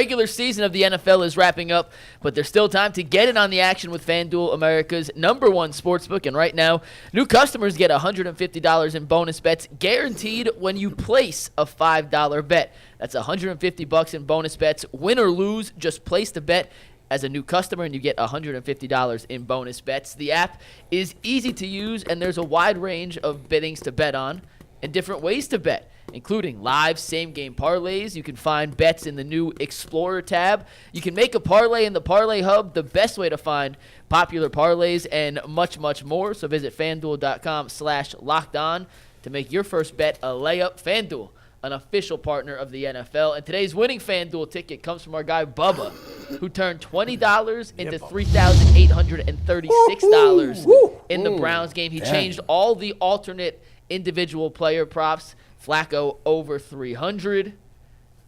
Regular season of the NFL is wrapping up, but there's still time to get in on the action with FanDuel, America's #1 sportsbook. And right now, new customers get $150 in bonus bets guaranteed when you place a $5 bet. That's $150 in bonus bets. Win or lose, just place the bet as a new customer, and you get $150 in bonus bets. The app is easy to use, and there's a wide range of bettings to bet on and different ways to bet, including live same-game parlays. You can find bets in the new Explorer tab. You can make a parlay in the Parlay Hub, the best way to find popular parlays, and much, much more. So visit FanDuel.com/lockedon to make your first bet a layup. FanDuel, an official partner of the NFL. And today's winning FanDuel ticket comes from our guy Bubba, who turned $20 into $3,836 in the Browns game. He changed all the alternate individual player props. Flacco over 300.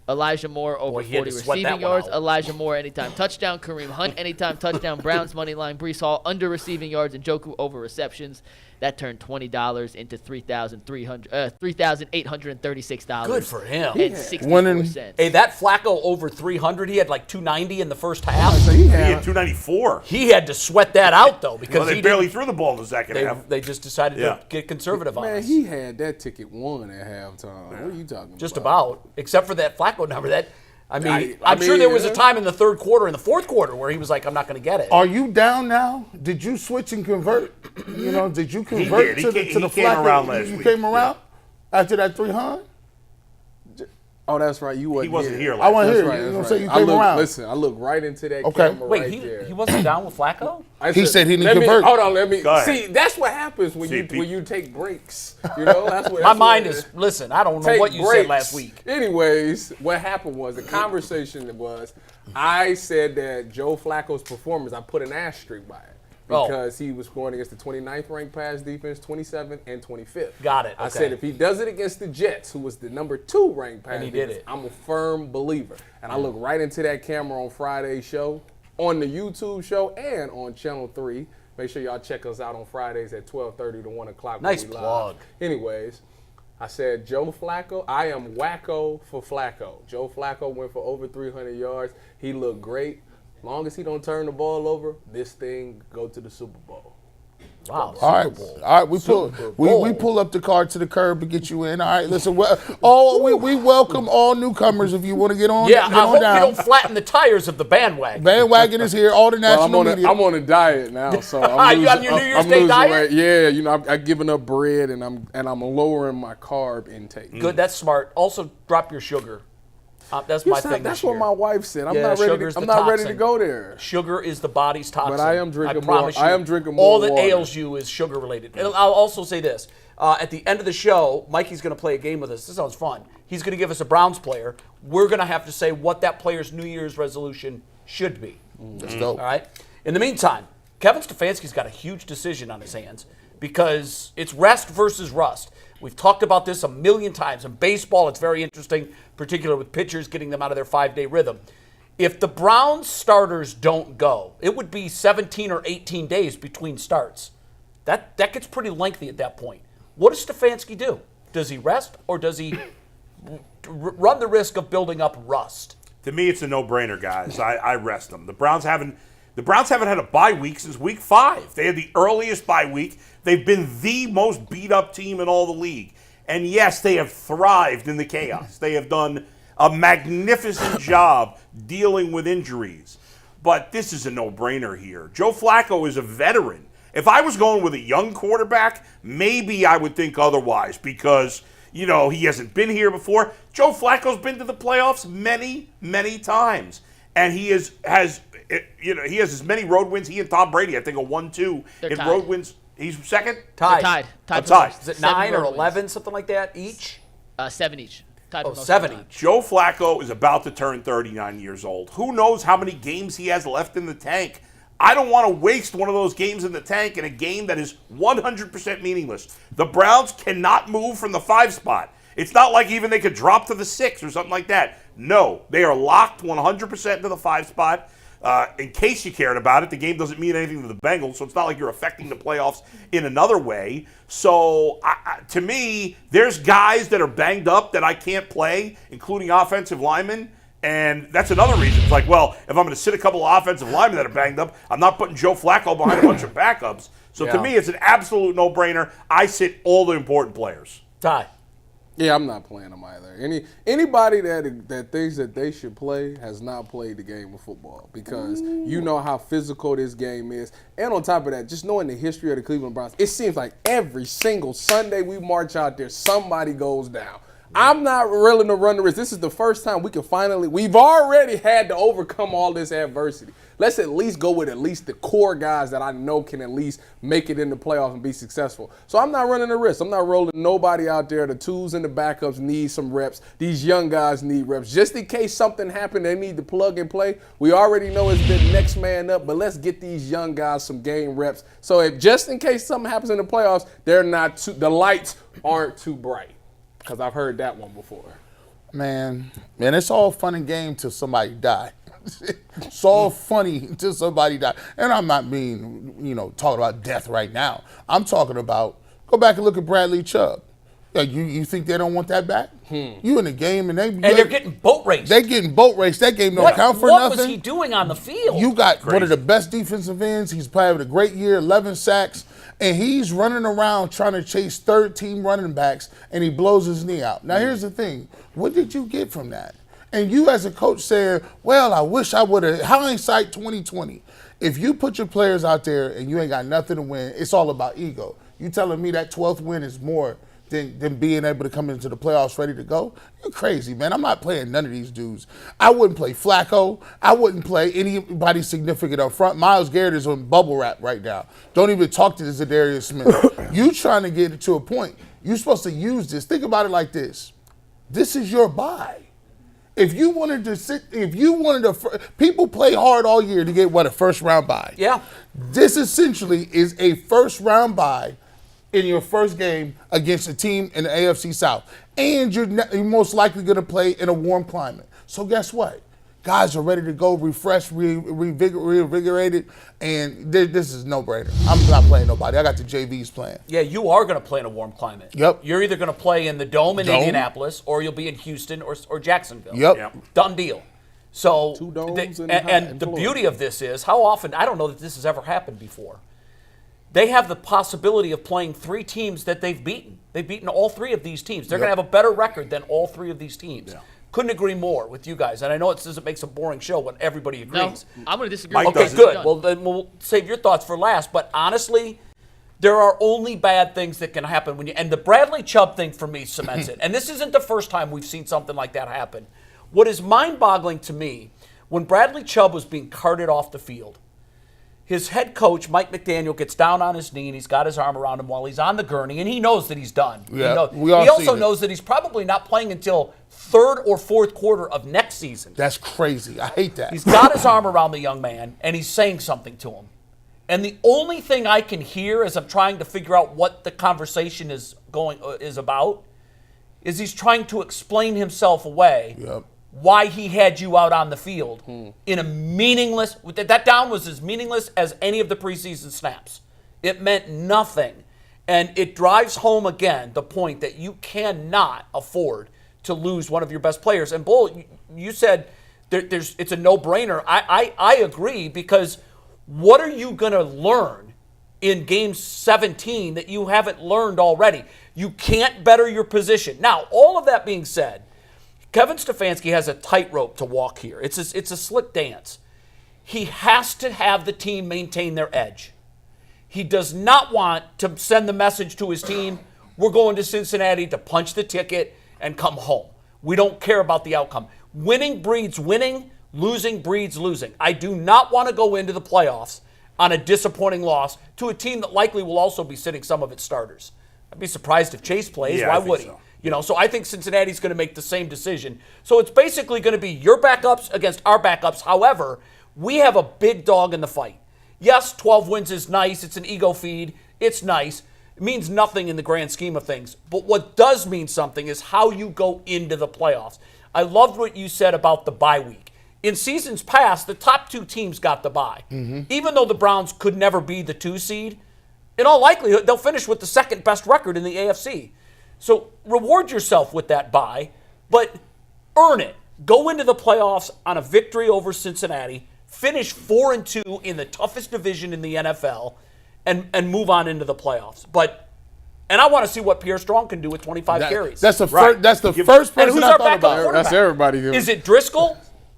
Elijah Moore over 40 receiving yards. Elijah Moore anytime touchdown. Kareem Hunt anytime touchdown. Browns money line. Breece Hall under receiving yards. And Njoku over receptions. That turned $20 into $3,836. Good for him. And 60%. Hey, that Flacco over 300, he had like 290 in the first half. He had 294. He had to sweat that out, though, because they barely threw the ball in the second half. They just decided to get conservative on us. Man, he had that ticket won at halftime. What are you talking about? Just about, except for that Flacco number. I'm sure there was a time in the third quarter, in the fourth quarter, where he was like, I'm not going to get it. Are you down now? Did you switch and convert? Did you convert to the Flacco? Came around last week. You came around after that 300? Oh, that's right. You wasn't. He wasn't here. I wasn't here. Right, You know what I'm right. saying? You came around. Listen, I looked right into that Okay. camera Wait, right there. he wasn't down with Flacco? He said he didn't convert. Hold on, let me Go ahead. see. That's what happens when you take breaks. That's what. My mind is, listen, I don't know what you said last week. Anyways, what happened was the conversation was, I said that Joe Flacco's performance, I put an asterisk by it. Because he was scoring against the 29th ranked pass defense, 27th, and 25th. Got it. I said if he does it against the Jets, who was the number 2 ranked pass defense, I'm a firm believer. And I look right into that camera on Friday's show, on the YouTube show, and on Channel 3. Make sure y'all check us out on Fridays at 12:30 to 1 o'clock. Nice plug. Anyways, I said Joe Flacco, I am wacko for Flacco. Joe Flacco went for over 300 yards. He looked great. Long as he don't turn the ball over, this thing go to the Super Bowl. Wow. All right. We pull up the car to the curb to get you in. All right. Listen. We welcome all newcomers if you want to get on. Yeah, get I on hope down. you don't flatten the tires of the bandwagon. Bandwagon is here. All the national media. I'm on a diet now, so You on your New Year's Day diet? Weight. Yeah, I've given up bread and I'm lowering my carb intake. Good, that's smart. Also, drop your sugar. That's my thing. That's what my wife said. I'm not ready to go there. Sugar is the body's toxin. But I am drinking more. I am drinking more. All that water. ails you is sugar related. And I'll also say this: at the end of the show, Mikey's going to play a game with us. This sounds fun. He's going to give us a Browns player. We're going to have to say what that player's New Year's resolution should be. That's dope. All right. In the meantime, Kevin Stefanski's got a huge decision on his hands because it's rest versus rust. We've talked about this a million times. In baseball, it's very interesting, particularly with pitchers getting them out of their 5-day rhythm. If the Browns starters don't go, it would be 17 or 18 days between starts. That gets pretty lengthy at that point. What does Stefanski do? Does he rest or does he run the risk of building up rust? To me, it's a no-brainer, guys. I rest them. The Browns haven't had a bye week since week 5. They had the earliest bye week. They've been the most beat-up team in all the league. And yes, they have thrived in the chaos. They have done a magnificent job dealing with injuries. But this is a no-brainer here. Joe Flacco is a veteran. If I was going with a young quarterback, maybe I would think otherwise because, he hasn't been here before. Joe Flacco's been to the playoffs many, many times. And he has as many road wins. He and Tom Brady, I think, are 1-2 in road wins. He's second? Tied. Tied. Is it 9 or 11, something like that, each? 7 each. Tied for most 7 of the time. each. Joe Flacco is about to turn 39 years old. Who knows how many games he has left in the tank? I don't want to waste one of those games in the tank in a game that is 100% meaningless. The Browns cannot move from the 5 spot. It's not like even they could drop to the 6 or something like that. No, they are locked 100% into the 5 spot. In case you cared about it, the game doesn't mean anything to the Bengals, so it's not like you're affecting the playoffs in another way. So, to me, there's guys that are banged up that I can't play, including offensive linemen, And that's another reason. It's like, well, if I'm going to sit a couple of offensive linemen that are banged up, I'm not putting Joe Flacco behind a bunch of backups. So to me, it's an absolute no-brainer. I sit all the important players. Ty. Yeah, I'm not playing them either. Anybody that thinks that they should play has not played the game of football, because you know how physical this game is. And on top of that, just knowing the history of the Cleveland Browns, it seems like every single Sunday we march out there, somebody goes down. I'm not willing to run the risk. This is the first time we've already had to overcome all this adversity. Let's at least go with at least the core guys that I know can at least make it in the playoffs and be successful. So I'm not running the risk. I'm not rolling nobody out there. The twos and the backups need some reps. These young guys need reps. Just in case something happened, they need to plug and play. We already know it's been next man up, but let's get these young guys some game reps. So if just in case something happens in the playoffs, the lights aren't too bright. Because I've heard that one before. Man, it's all fun and game till somebody die. It's all funny until somebody die. And I'm not being, talking about death right now. I'm talking about, go back and look at Bradley Chubb. You think they don't want that back? You in the game and they're getting boat raced. They're getting boat raced. That game don't count for nothing. What was he doing on the field? You got one of the best defensive ends. He's playing with a great year, 11 sacks. And he's running around trying to chase third-team running backs, and he blows his knee out. Now, here's the thing. What did you get from that? And you as a coach saying, well, I wish I would have. Hindsight 2020. If you put your players out there and you ain't got nothing to win, it's all about ego. You telling me that 12th win is more than being able to come into the playoffs ready to go? You're crazy, man. I'm not playing none of these dudes. I wouldn't play Flacco. I wouldn't play anybody significant up front. Myles Garrett is on bubble wrap right now. Don't even talk to Zadarius Smith. You trying to get it to a point. You're supposed to use this. Think about it like this. This is your bye. If you wanted to people play hard all year to get, a first-round bye. Yeah. This essentially is a first-round bye in your first game against a team in the AFC South. And you're most likely going to play in a warm climate. So guess what? Guys are ready to go, refreshed, reinvigorated, and this is no-brainer. I'm not playing nobody. I got the JVs playing. Yeah, you are going to play in a warm climate. Yep. You're either going to play in the Dome in Indianapolis, or you'll be in Houston or Jacksonville. Yep. Done deal. So, two domes and the beauty of this is, how often, I don't know that this has ever happened before, they have the possibility of playing three teams that they've beaten. They've beaten all three of these teams. They're going to have a better record than all three of these teams. Yeah. Couldn't agree more with you guys. And I know it doesn't make a boring show when everybody agrees. No, I'm going to disagree. Okay, good. Well, then we'll save your thoughts for last. But honestly, there are only bad things that can happen when and the Bradley Chubb thing for me cements it. And this isn't the first time we've seen something like that happen. What is mind-boggling to me, when Bradley Chubb was being carted off the field, his head coach, Mike McDaniel, gets down on his knee and he's got his arm around him while he's on the gurney, and he knows that he's done. Yeah, he also knows that he's probably not playing until third or fourth quarter of next season. That's crazy. I hate that. He's got his arm around the young man, and he's saying something to him. And the only thing I can hear as I'm trying to figure out what the conversation is about is he's trying to explain himself away. Yep. Why he had you out on the field in a meaningless – that down was as meaningless as any of the preseason snaps. It meant nothing. And it drives home again the point that you cannot afford to lose one of your best players. And, Bull, you said it's a no-brainer. I agree, because what are you going to learn in Game 17 that you haven't learned already? You can't better your position. Now, all of that being said, Kevin Stefanski has a tightrope to walk here. It's a slick dance. He has to have the team maintain their edge. He does not want to send the message to his team, we're going to Cincinnati to punch the ticket and come home. We don't care about the outcome. Winning breeds winning, losing breeds losing. I do not want to go into the playoffs on a disappointing loss to a team that likely will also be sitting some of its starters. I'd be surprised if Chase plays. Yeah, Why would he? So. So I think Cincinnati's going to make the same decision. So it's basically going to be your backups against our backups. However, we have a big dog in the fight. Yes, 12 wins is nice. It's an ego feed. It's nice. It means nothing in the grand scheme of things. But what does mean something is how you go into the playoffs. I loved what you said about the bye week. In seasons past, the top two teams got the bye. Mm-hmm. Even though the Browns could never be the 2 seed, in all likelihood, they'll finish with the second best record in the AFC. So reward yourself with that bye, but earn it. go into the playoffs on a victory over Cincinnati, finish 4-2 in the toughest division in the NFL, and move on into the playoffs. And I want to see what Pierre Strong can do with 25 carries. That's the first and person who's I our thought backup about. quarterback? That's everybody. Is it Driscoll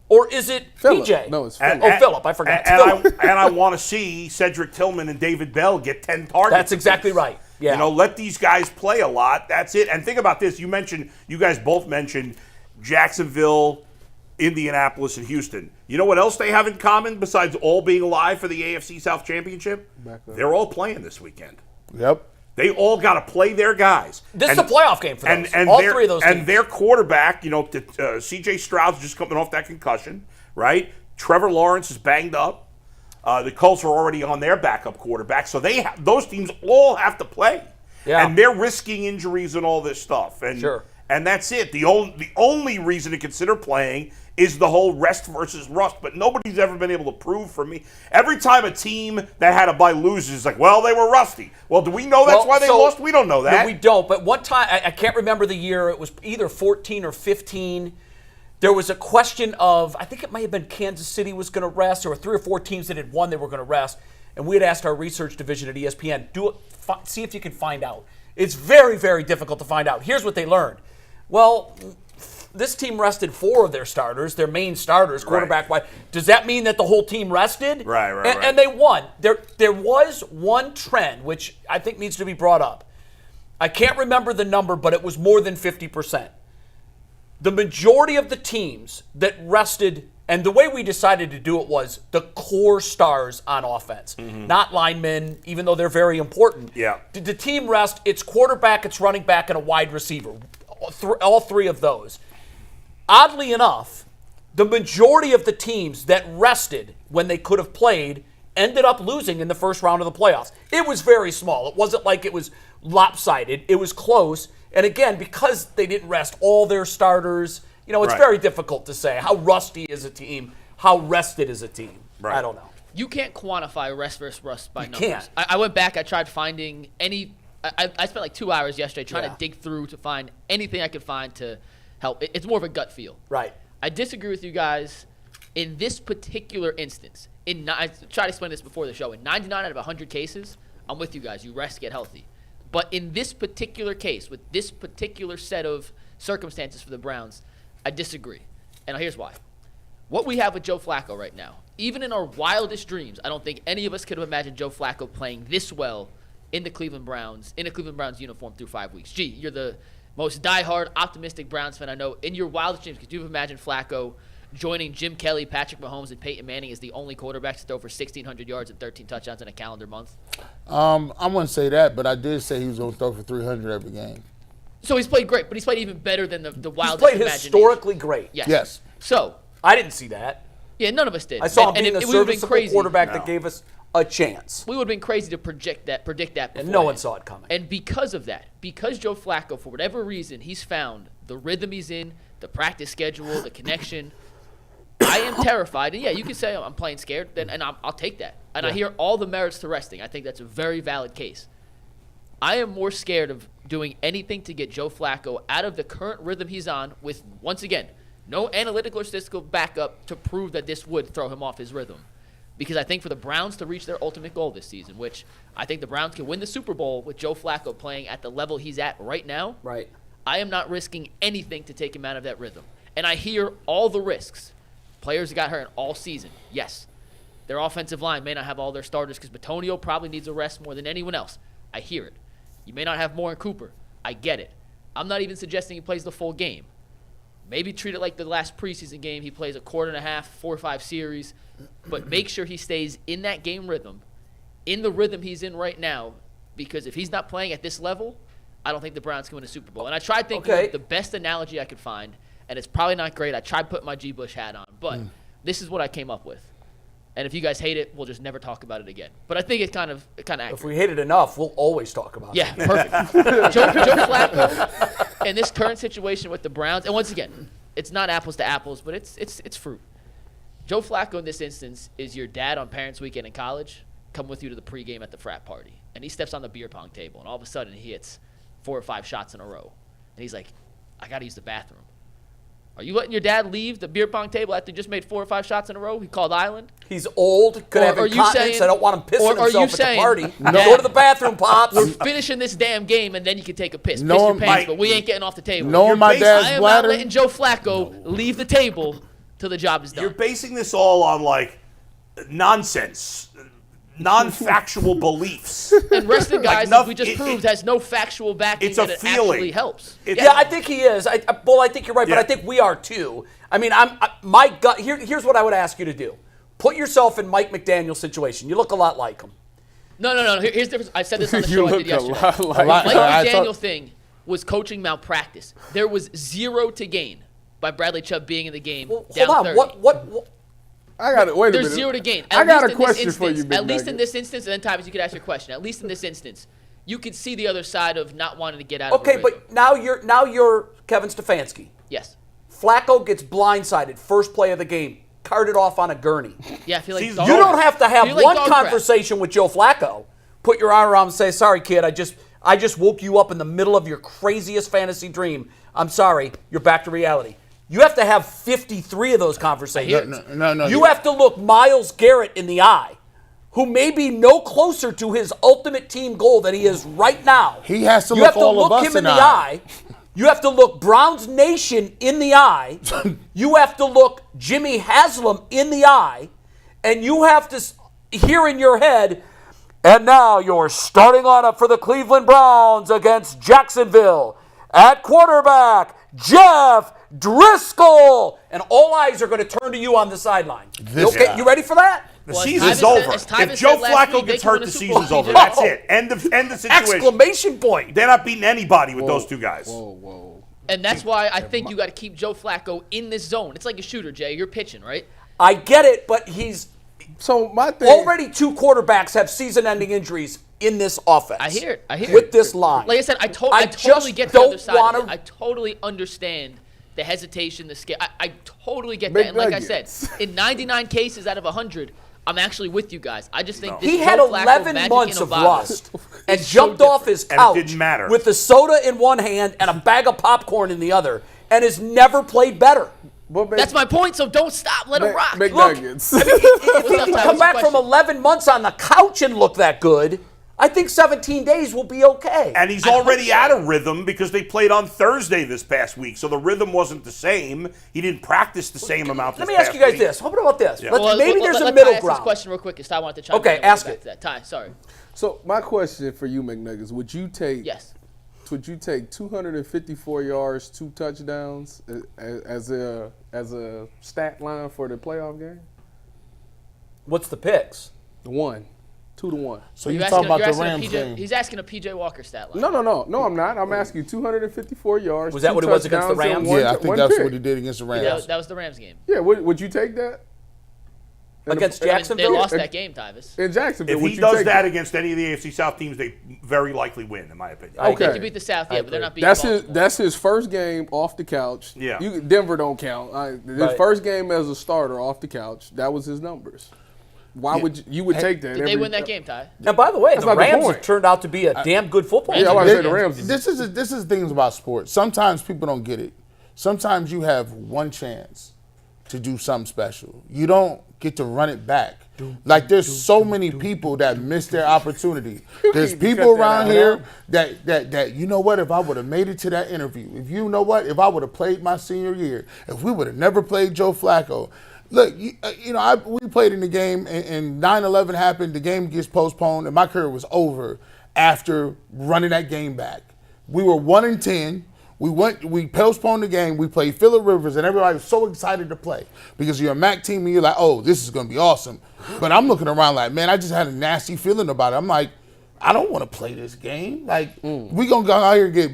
or is it Phillip. PJ? No, it's Phillip. Phillip. I forgot. And I want to see Cedric Tillman and David Bell get 10 targets. That's exactly right. Yeah. You know, let these guys play a lot. That's it. And think about this. You guys both mentioned Jacksonville, Indianapolis, and Houston. You know what else they have in common besides all being alive for the AFC South Championship? They're all playing this weekend. Yep. They all got to play their guys. This is a playoff game for those. And all three of those teams. And their quarterback, C.J. Stroud's just coming off that concussion, right? Trevor Lawrence is banged up. The Colts are already on their backup quarterback, so those teams all have to play. Yeah. And they're risking injuries and all this stuff. And, Sure. And that's it. The only reason to consider playing is the whole rest versus rust. But nobody's ever been able to prove for me. Every time a team that had a bye loses, it's like, well, they were rusty. Well, do we know that's why they lost? We don't know that. No, we don't. But one time, I can't remember the year, it was either 14 or 15. There was a question of, I think it might have been Kansas City was going to rest. There were 3 or 4 teams that had won, they were going to rest. And we had asked our research division at ESPN, see if you can find out. It's very, very difficult to find out. Here's what they learned. Well, this team rested 4 of their starters, their main starters, quarterback-wise. Does that mean that the whole team rested? Right. And they won. There was one trend, which I think needs to be brought up. I can't remember the number, but it was more than 50%. The majority of the teams that rested, and the way we decided to do it was the core stars on offense, not linemen, even though they're very important. Yeah. Did the team rest? It's quarterback, it's running back, and a wide receiver. All 3 of those. Oddly enough, the majority of the teams that rested when they could have played ended up losing in the first round of the playoffs. It was very small. It wasn't like it was lopsided. It was close. And again, because they didn't rest all their starters, it's very difficult to say how rusty is a team, how rested is a team. Right. I don't know. You can't quantify rest versus rust by numbers. Can't. I went back. I tried finding any. I spent like 2 hours yesterday trying to dig through to find anything I could find to help. It's more of a gut feel. Right. I disagree with you guys in this particular instance. I tried to explain this before the show. In 99 out of 100 cases, I'm with you guys. You rest, get healthy. But in this particular case, with this particular set of circumstances for the Browns, I disagree. And here's why. What we have with Joe Flacco right now, even in our wildest dreams, I don't think any of us could have imagined Joe Flacco playing this well in a Cleveland Browns uniform through 5 weeks. Gee, you're the most diehard, optimistic Browns fan I know. In your wildest dreams, could you have imagined Flacco joining Jim Kelly, Patrick Mahomes, and Peyton Manning as the only quarterbacks to throw for 1,600 yards and 13 touchdowns in a calendar month? I wouldn't say that, but I did say he was going to throw for 300 every game. So he's played great, but he's played even better than the wildest He's played imagination. historically great. Yes. So I didn't see that. yeah, none of us did. I saw him and being a it would have been serviceable crazy. quarterback that gave us a chance. We would have been crazy to predict that And no one saw it coming. And because of that, because Joe Flacco, for whatever reason, he's found the rhythm he's in, the practice schedule, the connection, I am terrified. And yeah, you can say I'm playing scared, and I'll take that. And I hear all the merits to resting. I think that's a very valid case. I am more scared of doing anything to get Joe Flacco out of the current rhythm he's on with, once again, no analytical or statistical backup to prove that this would throw him off his rhythm. Because I think for the Browns to reach their ultimate goal this season, which I think the Browns can win the Super Bowl with Joe Flacco playing at the level he's at right now, Right. I am not risking anything to take him out of that rhythm. And I hear all the risks. Players got hurt all season. Yes. Their offensive line may not have all their starters because Bitonio probably needs a rest more than anyone else. I hear it. You may not have Moore and Cooper. I get it. I'm not even suggesting he plays the full game. Maybe treat it like the last preseason game. He plays a quarter and a half, 4 or 5 series. But make sure he stays in that game rhythm, in the rhythm he's in right now, because if he's not playing at this level, I don't think the Browns can win a Super Bowl. And I tried thinking of the best analogy I could find, and it's probably not great. I tried putting my G. Bush hat on, but this is what I came up with. And if you guys hate it, we'll just never talk about it again. But I think it's kind of accurate. If we hate it enough, we'll always talk about it. Yeah, perfect. Joe Flacco in this current situation with the Browns, and once again, it's not apples to apples, but it's fruit. Joe Flacco in this instance is your dad on Parents' Weekend in college, come with you to the pregame at the frat party, and he steps on the beer pong table, and all of a sudden he hits 4 or 5 shots in a row, and he's like, I got to use the bathroom. Are you letting your dad leave the beer pong table after he just made 4 or 5 shots in a row? He called Island. He's old, could have incontinence. I don't want him pissing himself at the party. Go to the bathroom, Pops. We're finishing this damn game, and then you can take a piss. Piss your pants, but we ain't getting off the table. Knowing my dad's I am bladder. not letting Joe Flacco leave the table till the job is done. You're basing this all on like nonsense, non-factual beliefs. And resting guys, Like as we just proved, has no factual backing it's a that it feeling. actually helps. Yeah, I think he is. I think you're right, but I think we are too. I mean, my gut. Here's what I would ask you to do: put yourself in Mike McDaniel's situation. You look a lot like him. No. Here's the difference. I said this on the You show I look did a yesterday. lot like Mike I McDaniel thought- thing was coaching malpractice. There was 0 to gain by Bradley Chubb being in the game. Well, down hold on. 30. What? I got it. Wait a There's minute. 0 to gain. I got a question for you, At least in McNugget. this instance, and then Tyvus, you could ask your question. At least in this instance, you could see the other side of not wanting to get out of Okay, a rhythm. but now you're Kevin Stefanski. Yes. Flacco gets blindsided first play of the game, carted off on a gurney. Yeah, I feel like Season's dog You over. don't have to have feel like one dog crap. conversation with Joe Flacco. Put your arm around him and say, "Sorry, kid, I just woke you up in the middle of your craziest fantasy dream. I'm sorry, you're back to reality." You have to have 53 of those conversations. No. You have to look Myles Garrett in the eye, who may be no closer to his ultimate team goal than he is right now. He has to You look have to all of look us him in in the the eye. eye. You have to look Browns Nation in the eye. You have to look Jimmy Haslam in the eye. And you have to hear in your head, and now you're starting lineup for the Cleveland Browns against Jacksonville. At quarterback, Jeff Driscoll. And all eyes are going to turn to you on the sideline. Okay, you ready for that? The Well, as season's Tyvus said- over. as Tyvus If Joe said last Flacco week, gets they can hurt, win the a Super Bowl. season's over. TJ. That's it. End of situation. Exclamation point. They're not beating anybody with those two guys. Whoa. And that's why I think you got to keep Joe Flacco in this zone. It's like a shooter, Jay. You're pitching, right? I get it, but he's So my thing. already 2 quarterbacks have season-ending injuries in this offense. I hear it. With this line. Like I said, I I totally just get the other don't side of wanna- it. I totally understand the hesitation, the scare. I totally get that. And like I said, McNuggets. in 99 cases out of 100, I'm actually with you guys. I just think this He Joe had Flacco 11 magic months in a of bottle rust and is so jumped off different. his And it couch didn't matter. with the soda in one hand and a bag of popcorn in the other and has never played better. That's my point, so don't stop. Let him rock. McNuggets. If he up, can Tyvus? come back Question. from 11 months on the couch and look that good, I think 17 days will be okay. And he's I hope already so. out of rhythm because they played on Thursday this past week, so the rhythm wasn't the same. He didn't practice the same amount. Let this me ask past you guys week. this. What about this? Yeah. Maybe there's a let middle Ty ask ground. This question real quick, because I wanted to chime Okay, in. and we'll ask get back it. to that. Ty, sorry. So my question for you, McNuggets, would you take Yes. 254 yards, 2 touchdowns as a stat line for the playoff game? What's the picks? 2 to 1. So you talking about the Rams PJ, game? He's asking a PJ Walker stat line. No, I'm not. I'm asking you 254 yards. Was that 2 what it was against the touchdowns, and Rams? one- Yeah, I think one that's pick. what he did against the Rams. That was the Rams game. Yeah, would you take that? Against I mean, Jacksonville? they lost that game, Tyvus. In Jacksonville, If would he you does take that against any of the AFC South teams, they very likely win, in my opinion. Okay. They could beat the South, yeah, but they're not beating That's Baltimore. his first game off the couch. Yeah. Denver don't count. His Right. first game as a starter off the couch. That was his numbers. Why would you would take that? Did they win that game, Ty? Now, by the way, the not the Rams point. have turned out to be a damn good football Yeah, I team. want to say the Rams. This is things about sports. Sometimes people don't get it. Sometimes you have one chance to do something special. You don't get to run it back. Like there's so many people that miss their opportunity. There's need to people cut that around out. here that you know what, if I would have made it to that interview, if I would have played my senior year, if we would have never played Joe Flacco. Look, we played in the game and 9/11 happened, the game gets postponed, and my career was over after running that game back. We were 1-10. We postponed the game. We played Phillip Rivers, and everybody was so excited to play because you're a MAC team and you're like, oh, this is going to be awesome. But I'm looking around like, man, I just had a nasty feeling about it. I'm like, I don't want to play this game. Like, we going to go out here and get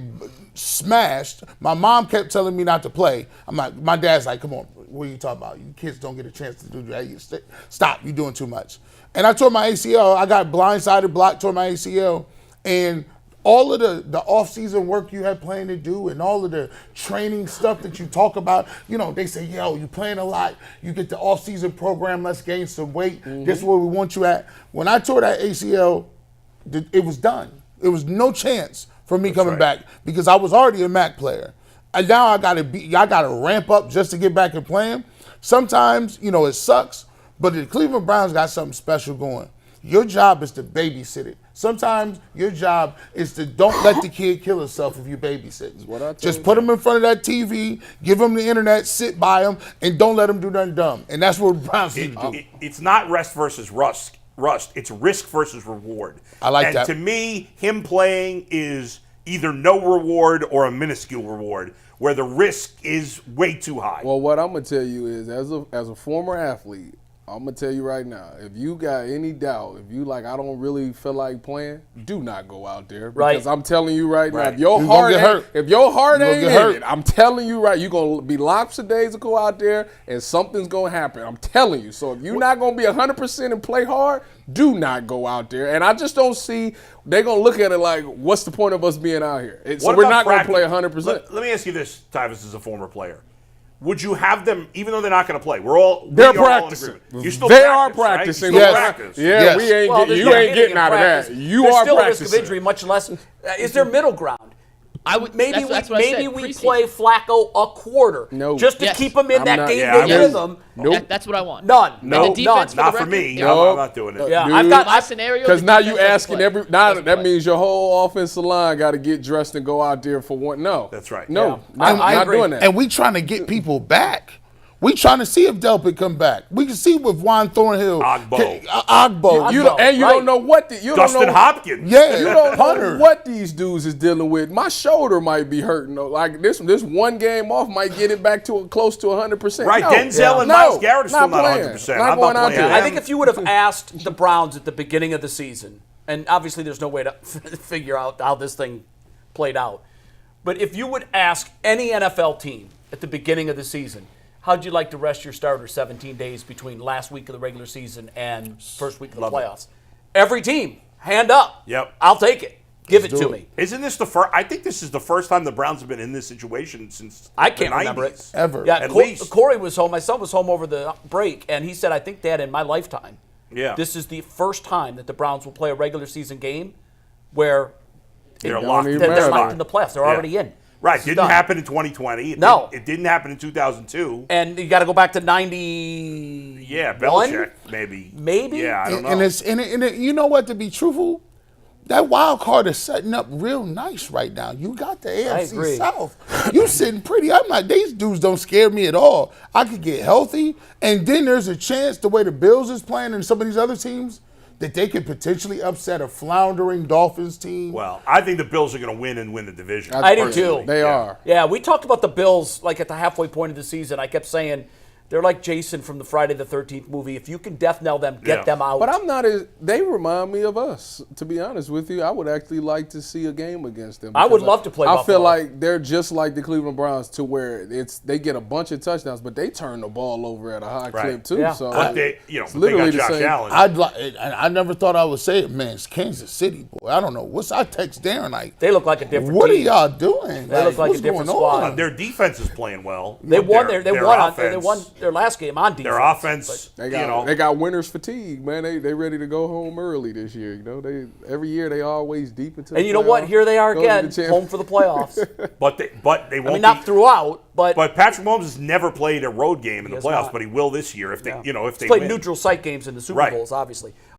smashed. My mom kept telling me not to play. I'm like, my dad's like, come on, what are you talking about? You kids don't get a chance to do that. Stop, you're doing too much. And I tore my ACL. I got blindsided, blocked, tore my ACL. And all of the off-season work you had planned to do and all of the training stuff that you talk about, they say, yo, you playing a lot. You get the off-season program, let's gain some weight. This is where we want you at. When I tore that ACL, it was done. There was no chance for me coming back because I was already a MAC player. And now I gotta ramp up just to get back and playing. Sometimes, it sucks, but the Cleveland Browns got something special going. Your job is to babysit it. Sometimes your job is to don't let the kid kill himself if you babysit. Just put him in front of that TV, give him the internet, sit by him, and don't let him do nothing dumb. And that's what the Browns need to do. It's not rest versus rust. It's risk versus reward. I like that. And to me, him playing is either no reward or a minuscule reward, where the risk is way too high. Well, what I'm gonna tell you is, as a former athlete, I'm going to tell you right now, if you got any doubt, if you I don't really feel like playing, do not go out there. Because I'm telling you right now, if your heart ain't in it, I'm telling you you're going to be lackadaisical out there and something's going to happen. I'm telling you. So if you're not going to be 100% and play hard, do not go out there. And I just don't see, they're going to look at it like, what's the point of us being out here? So we're not going to play 100%. Let me ask you this, Tyvus, as a former player. Would you have them, even though they're not going to play? They're practicing. They are practicing. Right? Practice. Yeah, yes. You ain't getting out of that. You are still practicing. A risk of injury, much less. Is there middle ground? Maybe we play Flacco a quarter just to keep him in that game rhythm. Nope. That's what I want. None. None. Not for me. I'm not doing it. Yeah, I've got my scenario. Because now you asking that means your whole offensive line got to get dressed and go out there for one. No. That's right. No. Yeah. Not doing that. And we trying to get people back. We trying to see if Delpit come back. We can see with Juan Thornhill. Ogbo. You don't know what Dustin Hopkins. Yeah, you don't know what these dudes is dealing with. My shoulder might be hurting. Like this one game off might get it back to close to 100%. Right, no. Denzel and Myles Garrett are still not playing. 100%. Not going out there. I think if you would have asked the Browns at the beginning of the season, and obviously there's no way to figure out how this thing played out, but if you would ask any NFL team at the beginning of the season, how'd you like to rest your starter 17 days between last week of the regular season and first week of the playoffs? Every team, hand up. Yep. I'll take it. Give it to me. Isn't this the first? I think this is the first time the Browns have been in this situation since I can't the 90s. remember it. Ever. Yeah, At least. Corey was home. My son was home over the break, and he said, I think, Dad, in my lifetime, this is the first time that the Browns will play a regular season game where they're locked in the playoffs. They're already in. Right, didn't happen in 2020. It didn't happen in 2002. And you got to go back to 90. Yeah, Belichick, maybe. Yeah, I don't know. And you know what? To be truthful, that wild card is setting up real nice right now. You got the AFC South. You sitting pretty. I'm like, these dudes don't scare me at all. I could get healthy, and then there's a chance the way the Bills is playing and some of these other teams that they could potentially upset a floundering Dolphins team. Well, I think the Bills are going to win and win the division. I do too. They are. Yeah, we talked about the Bills like at the halfway point of the season. I kept saying they're like Jason from the Friday the 13th movie. If you can death knell them, get them out. But I'm not they remind me of us, to be honest with you. I would actually like to see a game against them. I would love to play I Buffalo. feel like they're just like the Cleveland Browns to where they get a bunch of touchdowns, but they turn the ball over at a high clip too. Yeah. So But they got Josh Allen. I never thought I would say it, man. It's Kansas City, boy. I don't know. I text Darren like, they look like a different what team. are y'all doing? They look like a different squad. Their defense is playing well. They won their last game on defense. Their offense, they got winners fatigue, man. They ready to go home early this year. You know, every year they always deep into. And you know what? Here they are again, home for the playoffs. but they won't. I mean, not throughout, but Patrick Mahomes has never played a road game in the playoffs, but he will this year if they, if they played win. neutral site games in the Super Bowls, obviously.